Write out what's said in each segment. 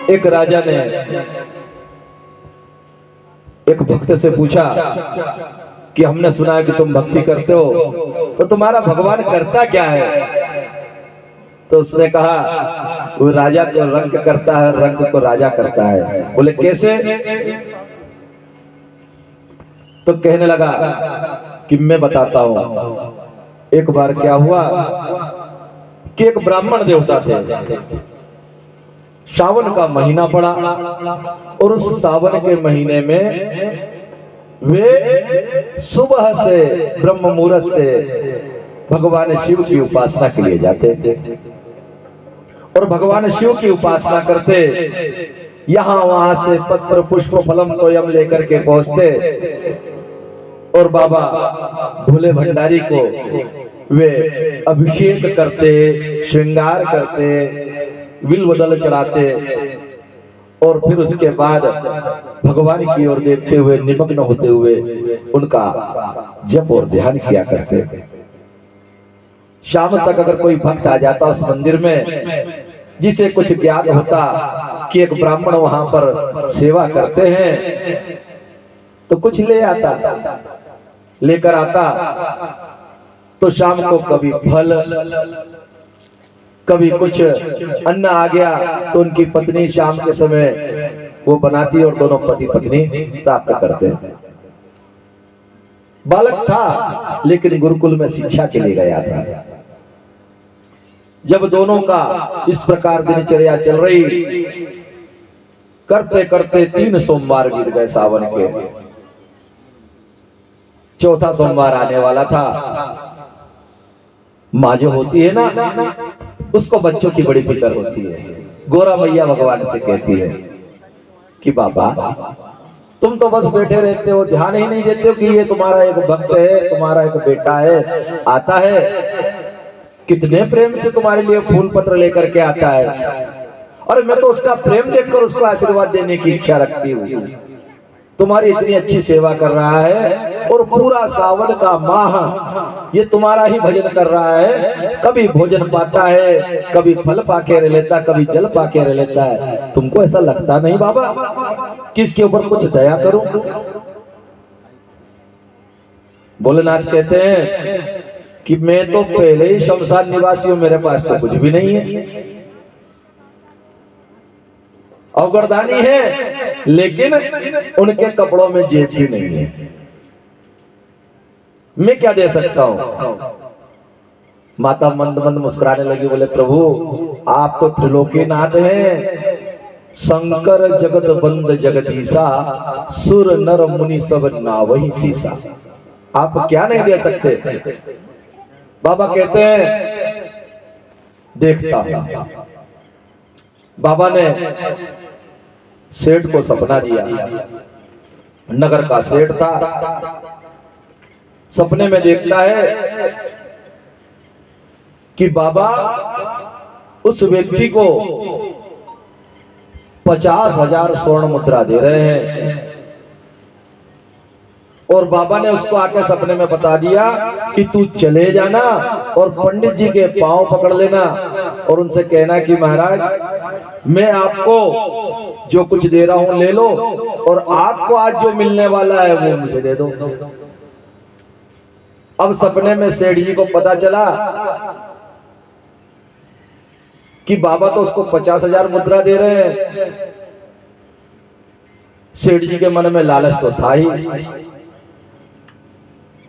एक राजा ने एक भक्त से पूछा कि हमने सुना है कि तुम भक्ति करते हो, तो तुम्हारा भगवान करता क्या है? तो उसने कहा वो राजा को रंग करता है, रंग को राजा करता है। बोले कैसे? तो कहने लगा कि मैं बताता हूं। एक बार क्या हुआ कि एक ब्राह्मण देवता थे, सावन का महीना पड़ा और उस सावन के महीने में वे सुबह से ब्रह्म मुहूर्त से भगवान शिव की उपासना के लिए जाते थे और भगवान शिव की उपासना करते, यहां वहां से पत्र पुष्प फलम तोयम लेकर के पहुंचते और बाबा भोले भंडारी को वे अभिषेक करते, श्रृंगार करते, बिल्व दल चढ़ाते और फिर उसके बाद भगवान की ओर देखते हुए, निमग्न होते हुए उनका जप और ध्यान किया करते। शाम तक अगर कोई भक्त आ जाता उस मंदिर में, जिसे कुछ ज्ञात होता कि एक ब्राह्मण वहां पर सेवा करते हैं, तो कुछ ले आता, लेकर आता तो शाम को कभी फल, कभी कुछ अन्न आ गया तो उनकी पत्नी शाम के समय वो बनाती और दोनों पति पत्नी प्राप्त करते। बालक था लेकिन गुरुकुल में शिक्षा के लिए गया था। जब दोनों का इस प्रकार दिनचर्या चल रही, करते करते 3 सोमवार बीत गए सावन के। चौथा सोमवार आने वाला था। माँ जो होती है ना, उसको बच्चों की बड़ी फिक्र होती है। गोरा मैया भगवान से कहती है कि बाबा तुम तो बस बैठे रहते हो, ध्यान ही नहीं देते हो कि ये तुम्हारा एक भक्त है, तुम्हारा एक बेटा है, आता है, कितने प्रेम से तुम्हारे लिए फूल पत्र लेकर के आता है, और मैं तो उसका प्रेम देखकर उसको आशीर्वाद देने की इच्छा रखती हूँ। तुम्हारी इतनी अच्छी सेवा कर रहा है और पूरा सावन का माह ये तुम्हारा ही भजन कर रहा है। कभी भोजन पाता है, कभी फल पाके रह लेता, कभी जल पाके रह लेता है। तुमको ऐसा लगता नहीं बाबा कि इसके ऊपर कुछ दया करूं? भोलेनाथ कहते हैं कि मैं तो पहले ही शमशान निवासी हूं, मेरे पास तो कुछ भी नहीं है। अवगरदानी है लेकिन उनके कपड़ों में जेब भी नहीं है। मैं क्या दे सकता हूं? माता मंद मंद मुस्कुराने लगी, बोले प्रभु आप तो त्रिलोकीनाथ हैं, शंकर जगत बंद जगदीशा, सुर नर मुनि सब नावही सीसा। आप क्या नहीं दे सकते? बाबा कहते हैं देखता। बाबा ने सेठ को सपना दिया, नगर का सेठ था। सपने में देखता है कि बाबा उस व्यक्ति को 50,000 स्वर्ण मुद्रा दे रहे हैं और बाबा ने उसको आके सपने में बता दिया कि तू चले जाना और पंडित जी के पांव पकड़ लेना और उनसे कहना कि महाराज मैं आपको जो कुछ दे रहा हूं ले लो और आपको आज जो मिलने वाला है वो मुझे दे दो। अब सपने में सेठ जी को पता चला कि बाबा तो उसको 50,000 मुद्रा दे रहे हैं। सेठ जी के मन में लालच तो था ही।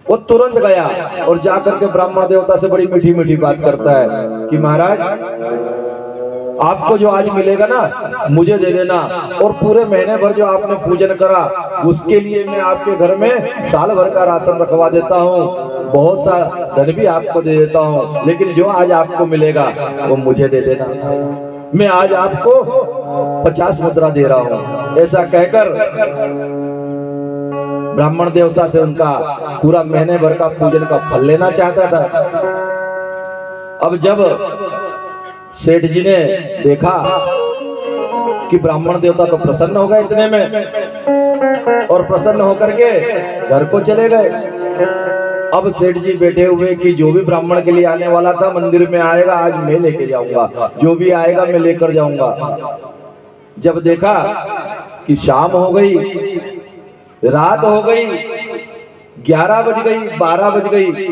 वो तुरंत गया और जाकर के ब्राह्मण देवता से बड़ी मीठी मीठी बात करता है कि महाराज आपको जो आज मिलेगा ना मुझे दे देना, और पूरे महीने भर जो आपने पूजन करा उसके लिए मैं आपके घर में साल भर का राशन रखवा देता हूँ, बहुत सा धन भी आपको दे देता हूँ, लेकिन जो आज आपको मिलेगा वो मुझे दे देना। मैं आज आपको 50 मुद्रा दे रहा हूँ। ऐसा कहकर ब्राह्मण देवता से उनका पूरा महीने भर का पूजन का फल लेना चाहता था। अब जब सेठ जी ने देखा कि ब्राह्मण देवता तो प्रसन्न हो गए इतने में, और प्रसन्न होकर के घर को चले गए। अब सेठ जी बैठे हुए कि जो भी ब्राह्मण के लिए आने वाला था मंदिर में आएगा, आज मैं लेके जाऊंगा, जो भी आएगा मैं लेकर जाऊंगा। जब देखा कि शाम हो गई, रात हो गई, 11 बज गई, 12 बज गई,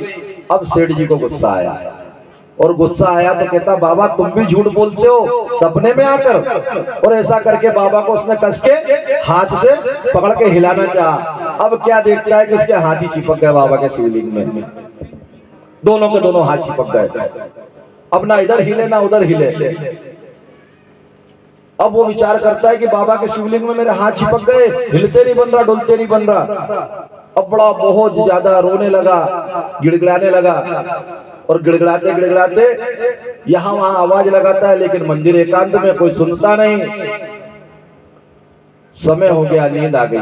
अब सेठ जी को गुस्सा आया। और गुस्सा आया तो कहता, बाबा तुम भी झूठ बोलते हो सपने में आकर। और ऐसा करके बाबा को उसने कस के हाथ से पकड़ के हिलाना चाहा। अब क्या देखता है कि उसके हाथ ही चिपक गए बाबा के शिवलिंग में, दोनों के दोनों हाथ चिपक गए। अब ना इधर हिले ना उधर हिले। अब वो विचार करता है कि बाबा के शिवलिंग में मेरे हाथ चिपक गए, हिलते नहीं बन रहा, डुलते नहीं बन रहा। अब बड़ा बहुत ज्यादा रोने लगा, गिड़गिड़ाने लगा। और गिड़गिड़ाते गिड़गिड़ाते यहां वहां आवाज लगाता है, लेकिन मंदिर एकांत में कोई सुनता नहीं। समय हो गया, नींद आ गई।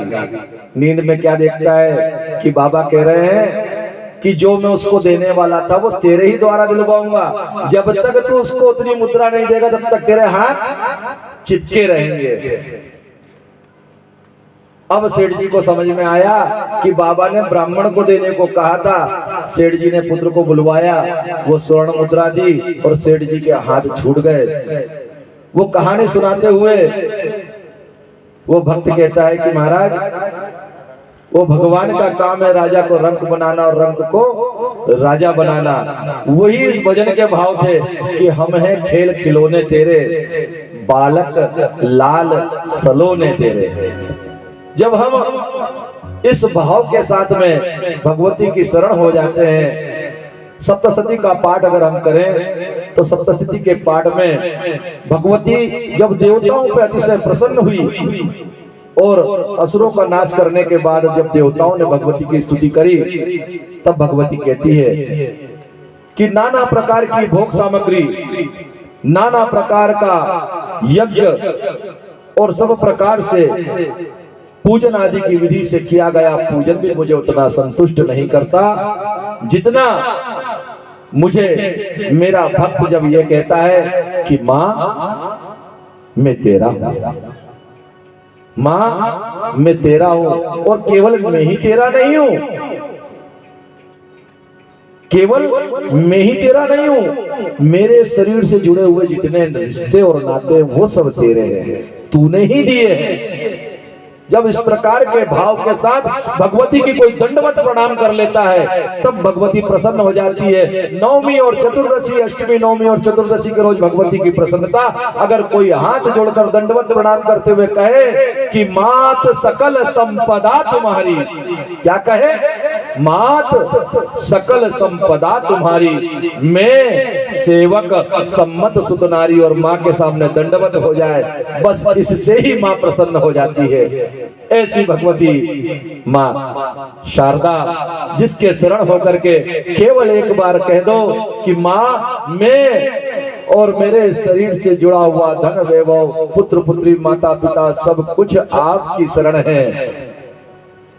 नींद में क्या देखता है कि बाबा कह रहे हैं कि जो मैं उसको देने वाला था वो तेरे ही द्वारा दिलवाऊंगा। जब तक तू उसको उतनी मुद्रा नहीं देगा तब तक तेरे हाथ चिपके रहेंगे। अब सेठ जी को समझ में आया कि बाबा ने ब्राह्मण को देने को कहा था। सेठ जी ने पुत्र को बुलवाया, वो स्वर्ण मुद्रा दी और सेठ जी के हाथ छूट गए। वो कहानी सुनाते हुए वो भक्त कहता है कि महाराज, वो भगवान का काम है राजा को रंक बनाना और रंक को राजा बनाना। वही इस भजन के भाव थे कि हम हैं खेल खिलौने तेरे, बालक लाल सलोने तेरे। जब हम इस भाव के साथ में भगवती की शरण हो जाते हैं, सप्तशती का पाठ अगर हम करें तो सप्तशती के पाठ में भगवती जब देवताओं पर अतिशय प्रसन्न हुई और असुरों का नाश करने के बाद जब देवताओं ने भगवती की स्तुति करी, तब भगवती कहती है कि नाना प्रकार की भोग सामग्री, नाना प्रकार का यज्ञ और सब प्रकार से पूजन आदि की विधि से किया गया पूजन भी मुझे उतना संतुष्ट नहीं करता जितना मुझे मेरा भक्त जब ये कहता है कि मां मैं तेरा हूं, मां मैं तेरा हूं। और केवल मैं ही तेरा नहीं हूं, केवल मैं ही तेरा नहीं हूं, मेरे शरीर से जुड़े हुए जितने रिश्ते और नाते वो सब तेरे हैं, तूने ही दिए हैं। जब इस प्रकार के भाव के साथ भगवती की कोई दंडवत प्रणाम कर लेता है तब भगवती प्रसन्न हो जाती है। नवमी और चतुर्दशी, अष्टमी नवमी और चतुर्दशी के रोज भगवती की प्रसन्नता। अगर कोई हाथ जोड़कर दंडवत प्रणाम करते हुए कहे कि मात सकल संपदा तुम्हारी, क्या कहे? मात सकल संपदा तुम्हारी, मैं सेवक सम्मत सुत नारी। और माँ के सामने दंडवत हो जाए, बस इससे ही माँ प्रसन्न हो जाती है। ऐसी भगवती माँ शारदा, जिसके शरण होकर के केवल एक बार कह दो कि माँ मैं और मेरे शरीर से जुड़ा हुआ धन वैभव पुत्र पुत्री माता पिता सब कुछ आपकी शरण है।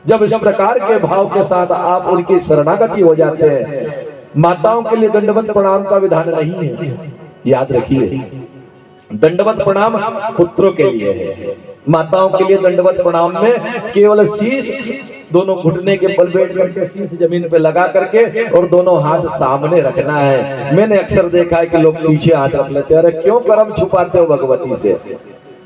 जब इस प्रकार के भाव के साथ आप उनकी शरणागति हो जाते हैं, माताओं के लिए दंडवत प्रणाम का विधान नहीं है, याद रखिए। दंडवत प्रणाम पुत्रों के लिए है, माताओं के लिए दंडवत प्रणाम में केवल शीश दोनों घुटने के बल बैठ करके शीश जमीन पे लगा करके और दोनों हाथ सामने रखना है। मैंने अक्सर देखा है कि लोग पीछे हाथ रख लेते हैं। अरे क्यों कर्म छुपाते हो भगवती से?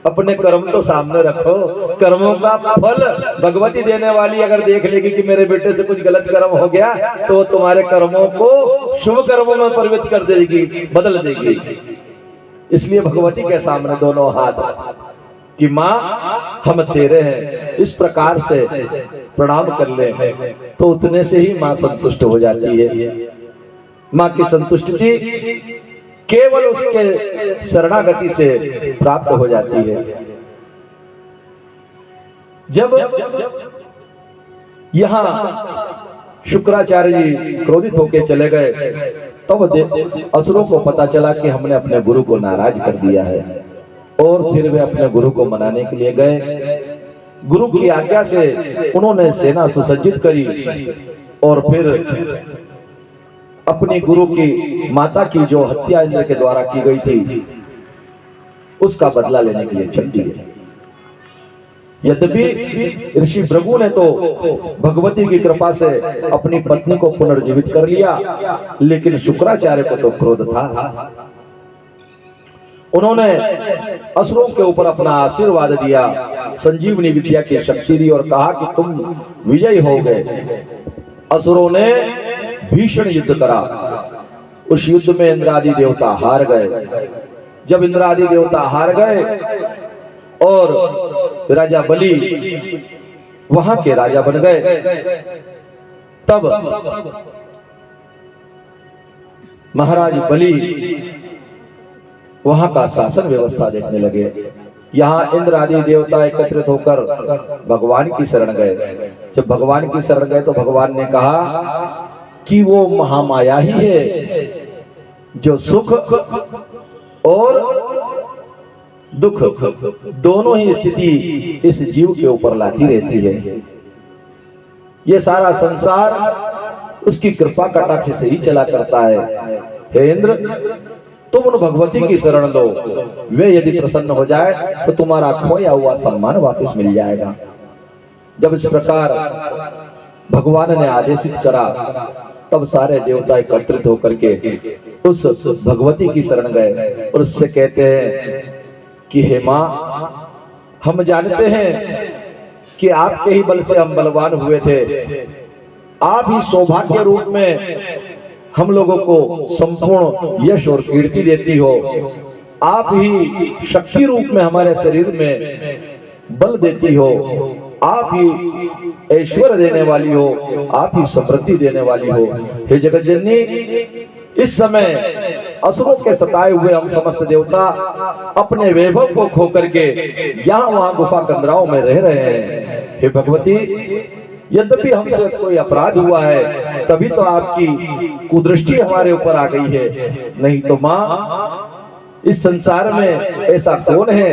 अपने कर्म तो सामने रखो। कर्मों का फल भगवती देने वाली अगर देख लेगी कि मेरे बेटे से कुछ गलत कर्म हो गया तो तुम्हारे कर्मों को शुभ कर्मों में परिवर्तित कर देगी, बदल देगी। इसलिए भगवती के सामने दोनों हाथ कि माँ हम तेरे हैं, इस प्रकार से प्रणाम कर ले तो उतने से ही माँ संतुष्ट हो जाती है। माँ की संतुष्टि केवल उसके शरणागति से प्राप्त हो जाती है। जब यहाँ शुक्राचार्य जी क्रोधित होकर चले गए तब असुरों को पता चला कि हमने अपने गुरु को नाराज कर दिया है और फिर वे अपने गुरु को मनाने के लिए गए। गुरु की आज्ञा से उन्होंने सेना सुसज्जित करी और फिर अपनी गुरु की माता की जो हत्या इंद्र के द्वारा की गई थी उसका बदला लेने के लिए चल दिए। यद्यपि ऋषि भृगु ने तो भगवती की कृपा से अपनी पत्नी को पुनर्जीवित कर लिया, लेकिन शुक्राचार्य को तो क्रोध था। उन्होंने असुरों के ऊपर अपना आशीर्वाद दिया, संजीवनी विद्या की शक्ति दी और कहा कि तुम विजयी हो गए। असुरों ने भीषण युद्ध करा। उस युद्ध में इंद्रादि देवता हार गए। जब इंद्रादि देवता हार गए और राजा बलि वहां के राजा बन गए, तब महाराज बलि वहां का शासन व्यवस्था देखने लगे। यहाँ इंद्र आदि देवता एकत्रित होकर भगवान की शरण गए। जब भगवान की शरण गए तो भगवान ने कहा कि वो महामाया ही है जो सुख और दुख दोनों ही स्थिति इस जीव के ऊपर लाती रहती है। ये सारा संसार उसकी कृपा कटाक्ष से ही चला करता है। हे इंद्र, तुम उन भगवती की शरण लो, वे यदि प्रसन्न हो जाए तो तुम्हारा खोया हुआ सम्मान वापस मिल जाएगा। जब इस प्रकार भगवान ने आदेशित करा, तब सारे देवता एकत्रित होकर के उस भगवती की शरण गए और उससे कहते हैं कि हे मां, हम जानते हैं कि आपके ही बल से हम बलवान हुए थे। आप ही सौभाग्य रूप में हम लोगों को संपूर्ण यश और कीर्ति देती हो। आप ही शक्ति रूप में हमारे शरीर में बल देती हो। आप ही ऐश्वर्य देने वाली हो, आप ही समृद्धि देने वाली हो। हे जगत जननी, इस समय असुरों के सताए हुए हम समस्त देवता अपने वैभव को खो करके यहाँ वहां गुफा कंदराओं में रह रहे हैं। हे भगवती, यद्यपि हमसे कोई अपराध हुआ है तभी तो आपकी कुदृष्टि हमारे ऊपर आ गई है, नहीं तो मां इस संसार में ऐसा कौन है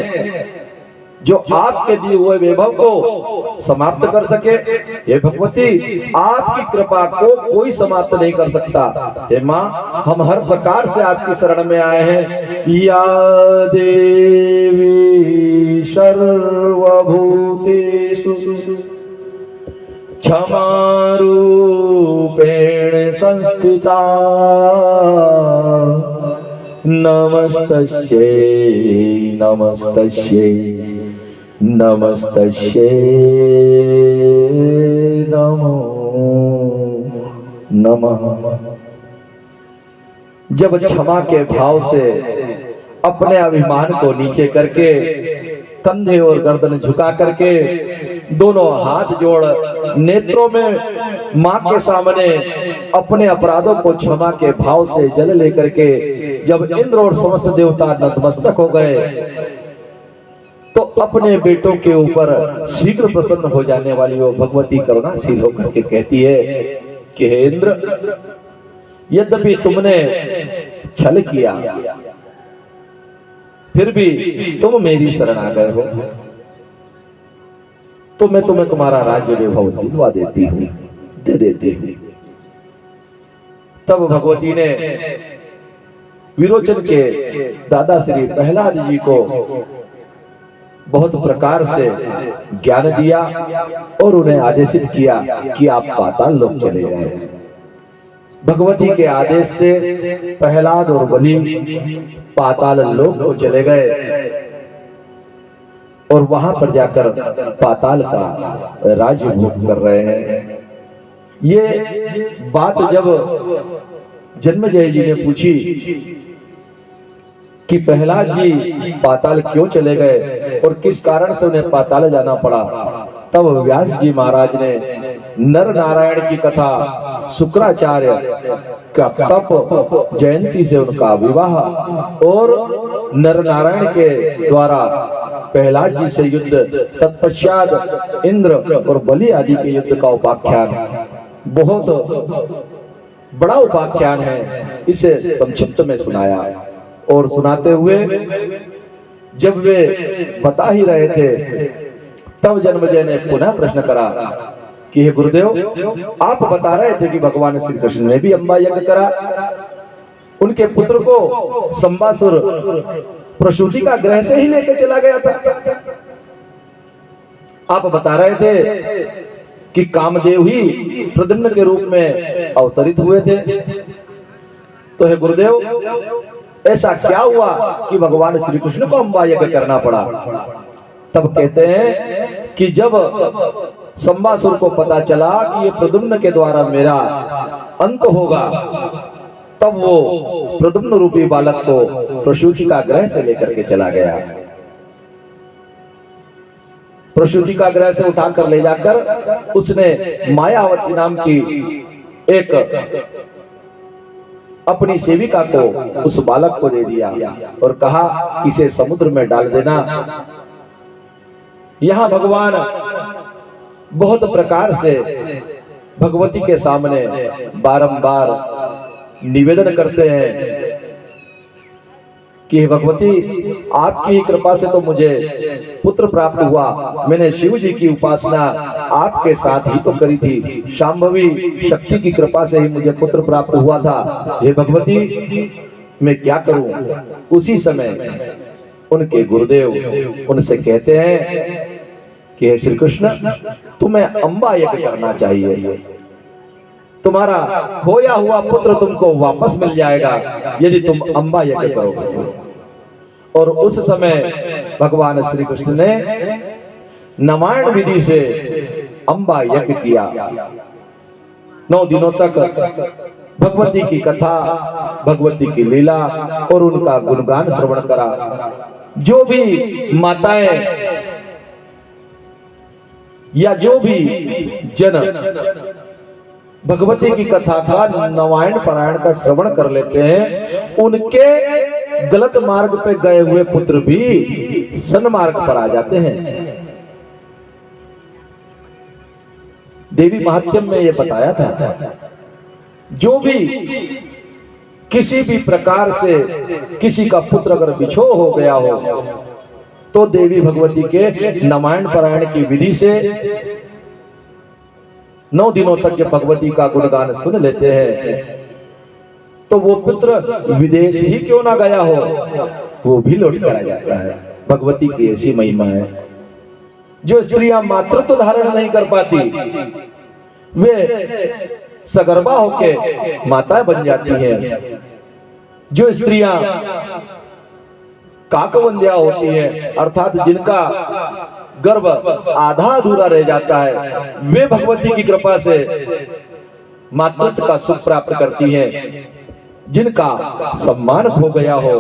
जो आपके दिए हुए वैभव को समाप्त कर सके। हे भगवती, आपकी कृपा को कोई समाप्त नहीं कर सकता। हे मां, हम हर प्रकार से आपकी शरण में आए हैं। या देवी सर्वभूतेषु क्षमारूपेण संस्थिता, नमस्तस्यै नमस्तस्यै नमस्तस्यै नमो नमः। जब क्षमा के भाव से अपने अभिमान को नीचे करके कंधे और गर्दन झुका करके दोनों हाथ जोड़ नेत्रों में मां के सामने अपने अपराधों को क्षमा के भाव से जल लेकर के जब इंद्र और समस्त देवता नतमस्तक हो गए तो अपने बेटों के ऊपर शीघ्र प्रसन्न हो जाने वाली वो भगवती करुणाशील होकर के कहती है कि हे इंद्र, यद्यपि तुमने छल किया फिर भी तुम मेरी शरण आ गए हो, तो मैं तुम्हें तुम्हारा राज्य वैभव दिलवा देती हूं, दे देती हूं। तब भगवती ने विरोचन के दादा श्री प्रहलाद जी को बहुत प्रकार से ज्ञान दिया और उन्हें आदेशित किया कि आप पाताल लोक चले जाएं। भगवती के आदेश से प्रहलाद और बलि पाताल लोक को चले गए और वहां पर जाकर पाताल का राज्य भोग कर रहे हैं। ये बात जब जन्मेजय जी ने पूछी कि प्रहलाद जी पाताल क्यों चले गए और किस कारण से उन्हें पाताल जाना पड़ा, तब व्यास जी महाराज ने नर नारायण की कथा, शुक्राचार्य का तप, जयंती से उनका विवाह और नर नारायण के द्वारा प्रहलाद जी से युद्ध, तत्पश्चात इंद्र और बलि आदि के युद्ध का उपाख्यान बहुत बड़ा उपाख्यान है। इसे संक्षिप्त में सुनाया और सुनाते हुए जब वे बता ही रहे थे तब जन्मेजय ने पुनः प्रश्न करा कि हे गुरुदेव, आप बता रहे थे कि भगवान श्री कृष्ण ने भी अंबा यज्ञ करा, उनके पुत्र को संबासुर प्रसूति का ग्रह से ही लेकर चला गया था। आप बता रहे थे कि कामदेव ही प्रद्युम्न के रूप में अवतरित हुए थे। तो हे गुरुदेव, ऐसा क्या हुआ कि भगवान श्री कृष्ण को अम्बा यज्ञ करना पड़ा? तब कहते हैं कि जब संबासुर को पता चला कि ये प्रद्युम्न के द्वारा मेरा अंत होगा, तब वो प्रद्युम्न रूपी बालक को प्रसूति का ग्रह से लेकर के चला गया। प्रसूति का ग्रह से उठाकर ले जाकर उसने मायावती नाम की एक अपनी सेविका को उस बालक को दे दिया और कहा इसे समुद्र में डाल देना। यहां भगवान बहुत प्रकार से भगवती के सामने बारंबार निवेदन करते हैं कि भगवती, आपकी ही कृपा से तो मुझे पुत्र प्राप्त हुआ। मैंने शिव जी की उपासना आपके साथ ही तो करी थी, शांभवी शक्ति की कृपा से ही मुझे पुत्र प्राप्त हुआ था। हे भगवती, मैं क्या करूं? उसी समय उनके गुरुदेव उनसे कहते हैं कि हे श्री कृष्ण, तुम्हें अम्बा यज्ञ करना चाहिए। तुम्हारा खोया हुआ पुत्र तुमको वापस मिल जाएगा यदि तुम अम्बा यज्ञ करोगे। और उस समय भगवान श्री कृष्ण ने नवायण विधि से अम्बा यज्ञ किया। 9 दिनों तक भगवती की कथा, भगवती की लीला और उनका गुणगान श्रवण करा। जो भी माताएं या जो भी जन भगवती की कथा का, नवायण पारायण का श्रवण कर लेते हैं, उनके गलत मार्ग पे गए हुए पुत्र भी सन्मार्ग पर आ जाते हैं। देवी महात्म्य में यह बताया था, जो भी किसी भी प्रकार से किसी का पुत्र अगर बिछोह हो गया हो तो देवी भगवती के नवायण पारायण की विधि से 9 दिनों तक जब भगवती का गुणगान सुन लेते हैं तो वो पुत्र विदेश ही क्यों ना गया हो, वो भी लौट कर आ जाता है। भगवती की ऐसी महिमा है। जो स्त्रियां मातृत्व धारण नहीं कर पाती, वे सगर्भा होके माता बन जाती हैं। जो स्त्रियां काकवंद्या होती है, अर्थात जिनका गर्भ आधा अधूरा रह जाता है, वे भगवती की कृपा से मातृत्व का सुख प्राप्त करती हैं। जिनका सम्मान खो गया हो,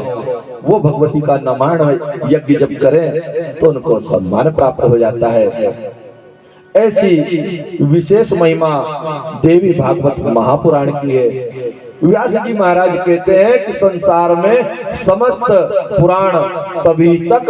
वो भगवती का नवायण यज्ञ जब करें तो उनको सम्मान प्राप्त हो जाता है। ऐसी विशेष महिमा देवी भागवत महापुराण की है। व्यास जी महाराज कहते हैं कि संसार में समस्त पुराण तभी तक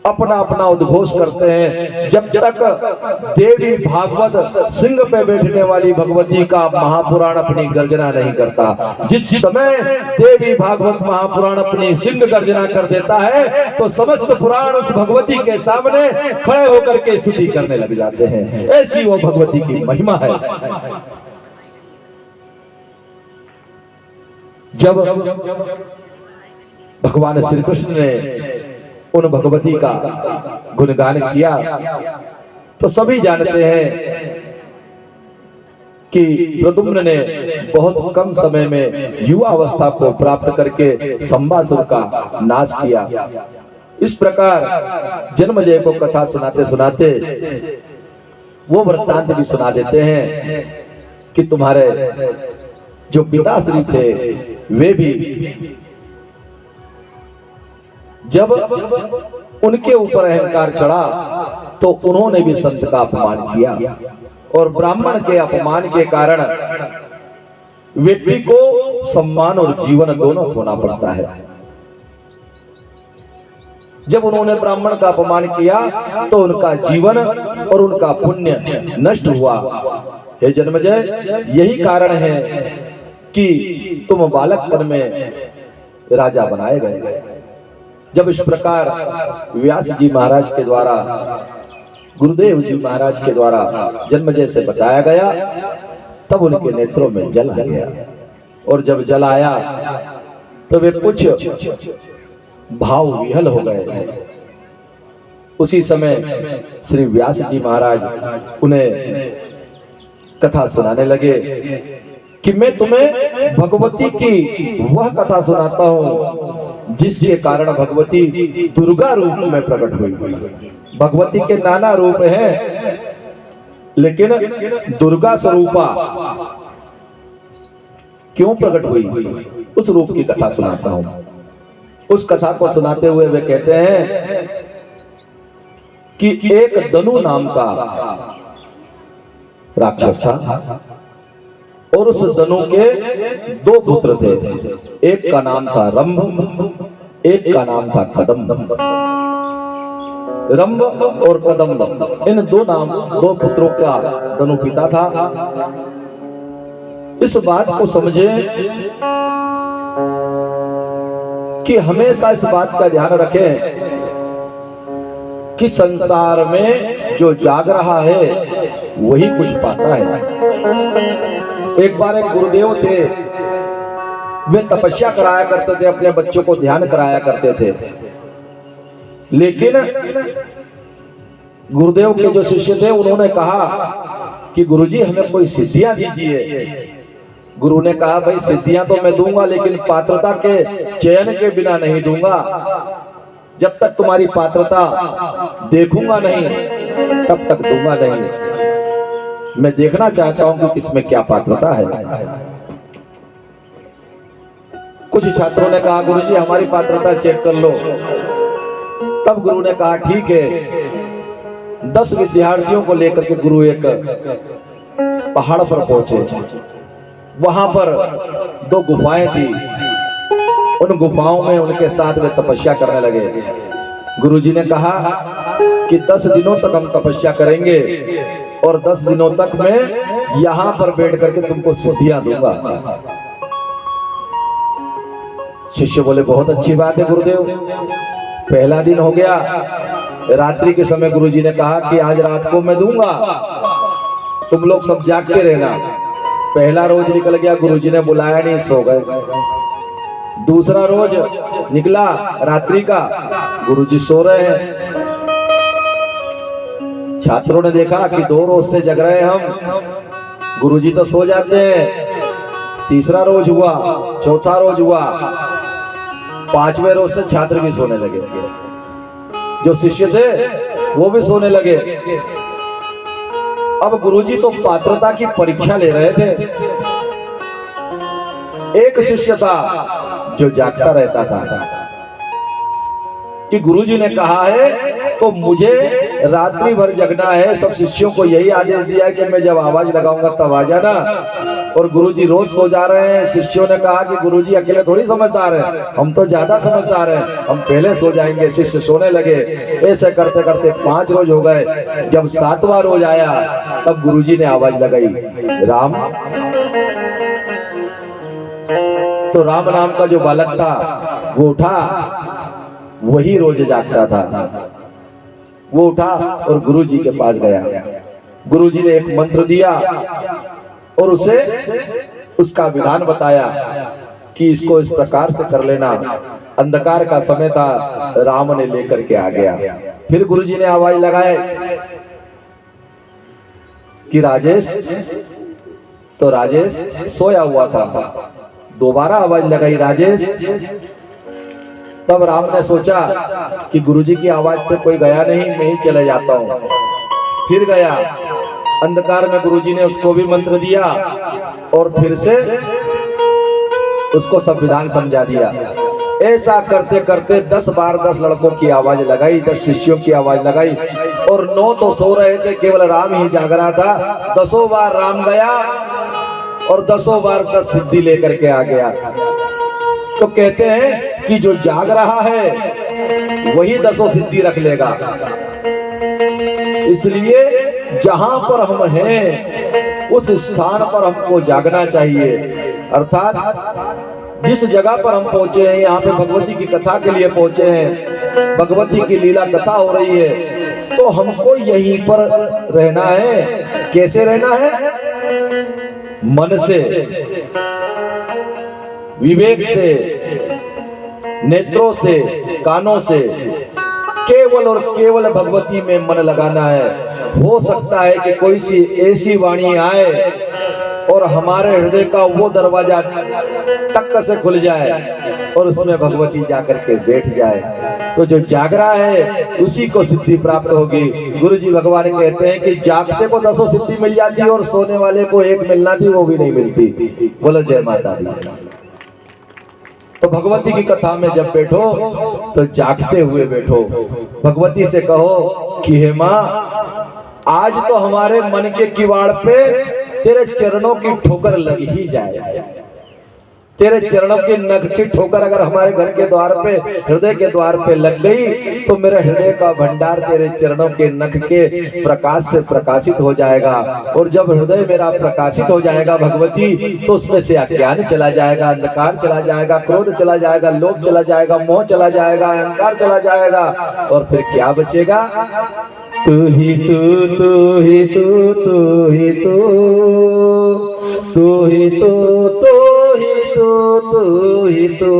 अपना अपना उद्घोष करते हैं जब तक देवी भागवत सिंह पे बैठने वाली भगवती का महापुराण अपनी गर्जना नहीं करता। जिस समय देवी भागवत महापुराण अपनी सिंह गर्जना कर देता है तो समस्त पुराण उस भगवती के सामने खड़े होकर के स्तुति करने लग जाते हैं। ऐसी वो भगवती की महिमा है। जब भगवान श्री कृष्ण ने उन भगवती का गुणगान किया तो सभी जानते हैं कि प्रद्युम्न ने बहुत कम समय में युवा अवस्था को प्राप्त करके संबासुर का नाश किया। इस प्रकार जन्मजय को कथा सुनाते सुनाते वो वृत्तांत भी सुना देते हैं कि तुम्हारे जो पिताश्री थे वे भी जब उनके ऊपर अहंकार चढ़ा तो उन्होंने भी संत का अपमान किया और ब्राह्मण के अपमान के कारण व्यक्ति को सम्मान और जीवन दोनों खोना पड़ता है। जब उन्होंने ब्राह्मण का अपमान किया तो उनका जीवन और उनका पुण्य नष्ट हुआ। हे जन्मजय, यही कारण है कि तुम बालकपन में राजा बनाए गए। जब इस प्रकार व्यास जी महाराज के द्वारा, गुरुदेव जी महाराज के द्वारा जन्मजय से बताया गया तब उनके नेत्रों में जल आ गया। और जब जल आया तो वे कुछ भाव विहल हो गए। उसी समय श्री व्यास जी महाराज उन्हें कथा सुनाने लगे कि मैं तुम्हें भगवती की वह कथा सुनाता हूं जिसके कारण भगवती दुर्गा रूप में प्रकट हुई। भगवती के नाना रूप हैं, लेकिन दुर्गा स्वरूपा क्यों प्रकट हुई, उस रूप की कथा सुनाता हूं। उस कथा को सुनाते हुए वे कहते हैं कि एक दनु नाम का राक्षस था और उस दनु के दो पुत्र थे। एक का नाम था रंभ, एक का नाम था कदम्ब। रंभ और कदम्ब, इन दो पुत्रों का दनु पिता था। इस बात को समझे कि हमेशा इस बात का ध्यान रखें कि संसार में जो जाग रहा है वही कुछ पाता है। एक बार एक गुरुदेव थे, वे तपस्या कराया करते थे, अपने बच्चों को ध्यान कराया करते थे। लेकिन गुरुदेव के जो शिष्य थे उन्होंने कहा कि गुरुजी हमें कोई सिद्धियां दीजिए। गुरु ने कहा भाई सिद्धियां तो मैं दूंगा, लेकिन पात्रता के चयन के बिना नहीं दूंगा। जब तक तुम्हारी पात्रता देखूंगा नहीं तब तक दूंगा नहीं। मैं देखना चाहता हूं कि इसमें क्या पात्रता है। कुछ छात्रों ने कहा गुरुजी हमारी पात्रता चेक कर लो। तब गुरु ने कहा ठीक है। 10 विद्यार्थियों को लेकर के गुरु एक पहाड़ पर पहुंचे। वहां पर 2 गुफाएं थी। उन गुफाओं में उनके साथ वे तपस्या करने लगे। गुरुजी ने कहा कि 10 दिनों तक हम तपस्या करेंगे और 10 दिनों तक मैं यहां पर बैठ करके तुमको सिद्धियां दूंगा। शिष्य बोले बहुत अच्छी बात है गुरुदेव। पहला दिन हो गया। रात्रि के समय गुरुजी ने कहा कि आज रात को मैं दूंगा, तुम लोग सब जागते रहना। पहला रोज निकल गया, गुरुजी ने बुलाया नहीं, सो गए। दूसरा रोज निकला रात्रि का, गुरुजी सो रहे हैं। छात्रों ने देखा कि 2 रोज से जग रहे हैं हम, गुरुजी तो सो जाते हैं। तीसरा रोज हुआ, चौथा रोज हुआ, 5वें रोज से छात्र भी सोने लगे। जो शिष्य थे वो भी सोने लगे। अब गुरुजी तो पात्रता की परीक्षा ले रहे थे। एक शिष्य था जो जागता रहता था कि गुरुजी ने कहा है तो मुझे रात्रि भर जगना है। सब शिष्यों को यही आदेश दिया है कि मैं जब आवाज लगाऊंगा तब आ जाना। और गुरुजी रोज सो जा रहे हैं। शिष्यों ने कहा कि गुरुजी अकेले थोड़ी समझदार हैं, हम तो ज्यादा समझदार हैं, हम पहले सो जाएंगे। शिष्य सोने लगे। ऐसे करते करते 5 रोज हो गए। जब 7वां रोज आया तब गुरुजी ने आवाज लगाई, राम। तो राम नाम का जो बालक था वो उठा, वही रोज जागता था। वो उठा और गुरुजी के पास गया। गुरुजी ने एक मंत्र दिया और उसे उसका विधान बताया कि इसको इस प्रकार से कर लेना। अंधकार का समय था, राम ने लेकर के आ गया। फिर गुरुजी ने आवाज लगाए कि राजेश। तो राजेश सोया हुआ था। दोबारा आवाज लगाई, राजेश। तब राम ने सोचा कि गुरुजी की आवाज पे कोई गया नहीं, मैं ही चले जाता हूं। फिर गया। अंधकार में गुरुजी ने उसको भी मंत्र दिया और फिर से उसको संविधान समझा दिया। ऐसा करते करते 10 बार 10 लड़कों की आवाज लगाई, 10 शिष्यों की आवाज लगाई और 9 तो सो रहे थे, केवल राम ही जाग रहा था। 10 बार राम गया और 10 बार 10 सिद्धि लेकर के आ गया। तो कहते हैं कि जो जाग रहा है वही 10 सिद्धि रख लेगा। इसलिए जहां पर हम हैं उस स्थान पर हमको जागना चाहिए। अर्थात जिस जगह पर हम पहुंचे हैं, यहाँ पे भगवती की कथा के लिए पहुंचे हैं, भगवती की लीला कथा हो रही है, तो हमको यहीं पर रहना है। कैसे रहना है? मन से, विवेक से, नेत्रों से, कानों से, केवल और केवल भगवती में मन लगाना है। हो सकता है कि कोई सी ऐसी वाणी आए और हमारे हृदय का वो दरवाजा टक से खुल जाए और उसमें भगवती जाकर के बैठ जाए, तो जो जाग रहा है उसी को सिद्धि प्राप्त होगी। गुरु जी भगवान कहते हैं कि जागते को 10 सिद्धि मिल जाती और सोने वाले को एक मिलना थी वो भी नहीं मिलती। बोलो जय माता दी। तो भगवती की कथा में जब बैठो तो जागते हुए बैठो, भगवती से कहो कि हे माँ, आज तो हमारे मन के किवाड़ पे तेरे चरणों की ठोकर लग ही जाए। तेरे चरणों की नख की ठोकर अगर हमारे घर के द्वार पे, हृदय के द्वार पे लग गई तो मेरे हृदय का भंडार तेरे चरणों के नख के प्रकाश से प्रकाशित हो जाएगा। और जब हृदय मेरा प्रकाशित हो जाएगा भगवती, तो उसमें से अज्ञान चला जाएगा, अंधकार चला जाएगा, क्रोध चला जाएगा, लोभ चला जाएगा, मोह चला जाएगा, अहंकार चला जाएगा, और फिर क्या बचेगा? तू ही तू, तू ही तू, तू ही तू, तू ही तू, तू ही तू, तू ही तू।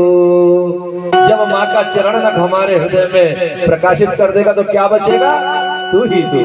जब माँ का चरण नख हमारे हृदय में प्रकाशित कर देगा तो क्या बचेगा? तू ही तू।